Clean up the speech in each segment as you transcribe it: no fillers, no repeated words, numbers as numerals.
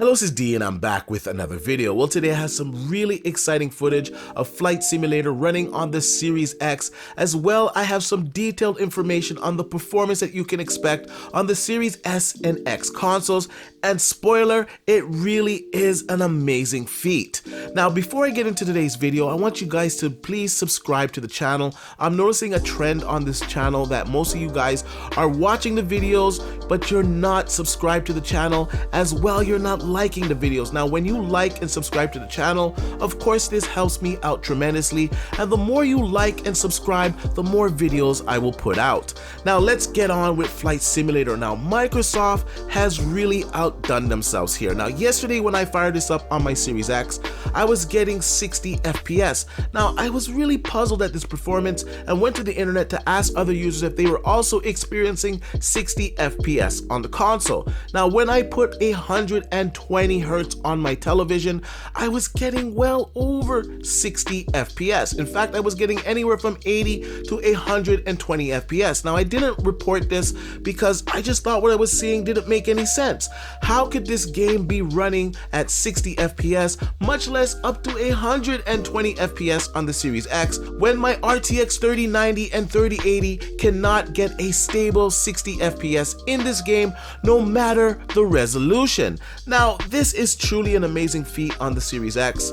Hello, this is D and I'm back with another video. Well, today I have some really exciting footage of Flight Simulator running on the Series X. As well, I have some detailed information on the performance that you can expect on the Series S and X consoles. And spoiler, it really is an amazing feat. Now, before I get into today's video, I want you guys to please subscribe to the channel. I'm noticing a trend on this channel that most of you guys are watching the videos, but you're not subscribed to the channel. As well, you're not liking the videos. Now, when you like and subscribe to the channel, of course this helps me out tremendously, and the more you like and subscribe, the more videos I will put out. Now let's get on with Flight Simulator. Now, Microsoft has really outdone themselves here. Now, yesterday when I fired this up on my Series X, I was getting 60 FPS. Now, I was really puzzled at this performance and went to the internet to ask other users if they were also experiencing 60 FPS on the console. Now, when I put 120 Hertz on my television, I was getting well over 60 FPS. In fact, I was getting anywhere from 80 to 120 FPS. Now, I didn't report this because I just thought what I was seeing didn't make any sense. How could this game be running at 60 FPS, much less up to 120 FPS on the Series X, when my RTX 3090 and 3080 cannot get a stable 60 FPS in this game, no matter the resolution? Now, this is truly an amazing feat on the Series X.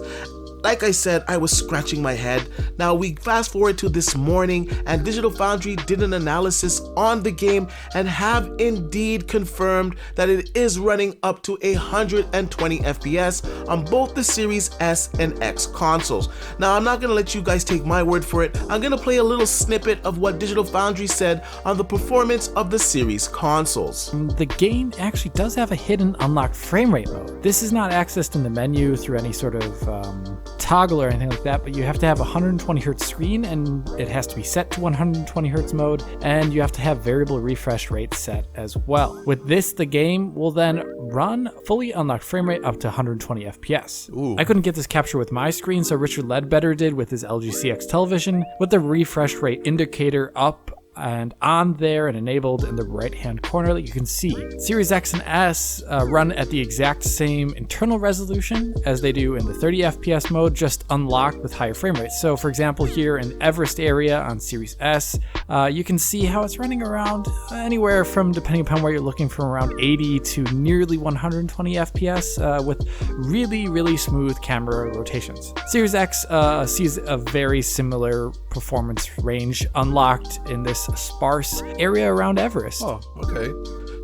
Like I said, I was scratching my head. Now we fast forward to this morning, and Digital Foundry did an analysis on the game and have indeed confirmed that it is running up to 120 FPS on both the Series S and X consoles. Now, I'm not going to let you guys take my word for it. I'm going to play a little snippet of what Digital Foundry said on the performance of the Series consoles. The game actually does have a hidden unlocked frame rate mode. This is not accessed in the menu through any sort of toggle or anything like that, but you have to have a 120 Hertz screen, and it has to be set to 120 Hertz mode, and you have to have variable refresh rate set as well. With this, the game will then run fully unlocked frame rate up to 120 FPS. Ooh. I couldn't get this capture with my screen, so Richard Ledbetter did with his LG CX television, with the refresh rate indicator up and on there and enabled in the right hand corner that you can see. Series X and S run at the exact same internal resolution as they do in the 30 FPS mode, just unlocked with higher frame rates. So for example, here in Everest area on Series S, you can see how it's running around anywhere from, depending upon where you're looking, from around 80 to nearly 120 FPS with really smooth camera rotations. Series X sees a very similar performance range unlocked in this sparse area around Everest. Oh, okay.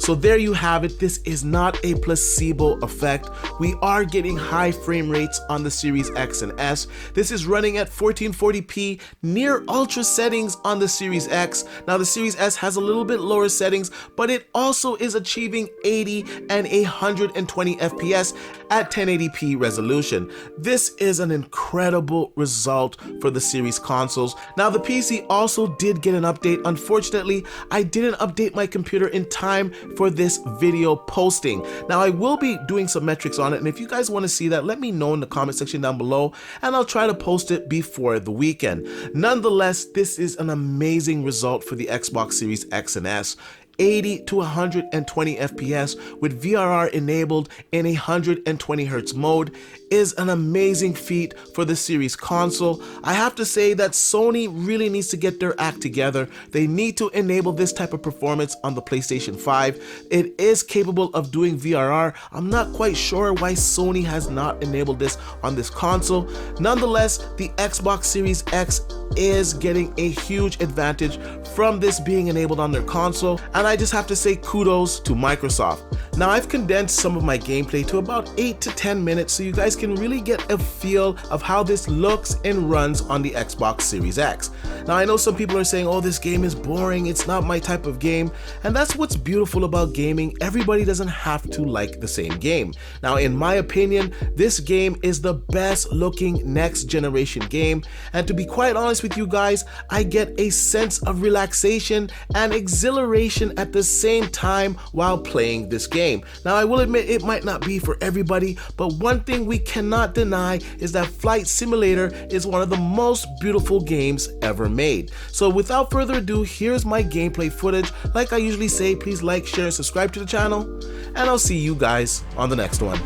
So there you have it. This is not a placebo effect. We are getting high frame rates on the Series X and S. This is running at 1440p, near ultra settings on the Series X. Now the Series S has a little bit lower settings, but it also is achieving 80 and 120 FPS at 1080p resolution. This is an incredible result for the Series consoles. Now the PC also did get an update. Unfortunately, I didn't update my computer in time for this video posting. Now I will be doing some metrics on it, and if you guys want to see that, let me know in the comment section down below, and I'll try to post it before the weekend. Nonetheless, this is an amazing result for the Xbox Series X and S. 80 to 120 FPS with VRR enabled in 120 Hertz mode is an amazing feat for the Series console. I have to say that Sony really needs to get their act together. They need to enable this type of performance on the PlayStation 5. It is capable of doing VRR. I'm not quite sure why Sony has not enabled this on this console. Nonetheless, the Xbox Series X is getting a huge advantage from this being enabled on their console, and I just have to say kudos to Microsoft. Now, I've condensed some of my gameplay to about 8 to 10 minutes so you guys can really get a feel of how this looks and runs on the Xbox Series X. Now, I know some people are saying, oh, this game is boring, it's not my type of game, and that's what's beautiful about gaming. Everybody doesn't have to like the same game. Now, in my opinion, this game is the best looking next generation game, and to be quite honest with you guys, I get a sense of relaxation and exhilaration at the same time while playing this game. Now, I will admit it might not be for everybody, but one thing we cannot deny is that Flight Simulator is one of the most beautiful games ever made. So without further ado, here's my gameplay footage. Like I usually say, please like, share, and subscribe to the channel, and I'll see you guys on the next one.